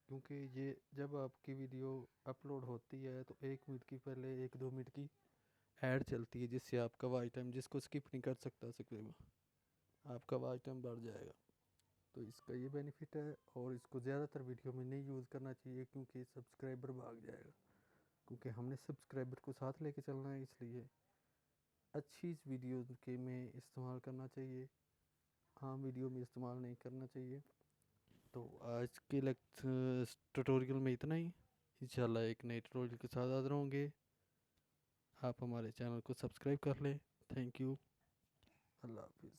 क्योंकि ये जब आपकी वीडियो अपलोड होती है तो 1 मिनट की पहले 1-2 मिनट की ऐड चलती है, जिससे आपका वॉच टाइम, जिसको स्किप नहीं कर सकता सकता, आपका वॉच टाइम बढ़ जाएगा। तो इसका ये बेनिफिट है। और इसको ज़्यादातर वीडियो में नहीं यूज़ करना चाहिए क्योंकि सब्सक्राइबर भाग जाएगा, क्योंकि हमने सब्सक्राइबर को साथ लेके चलना है, इसलिए अच्छी वीडियो के में इस्तेमाल करना चाहिए, आम वीडियो में इस्तेमाल नहीं करना चाहिए। तो आज के ट्यूटोरियल में इतना ही। इंशाल्लाह एक नए ट्यूटोरियल के साथ हाजिर होंगे। आप हमारे चैनल को सब्सक्राइब कर लें। Thank you. अल्लाह हाफिज़।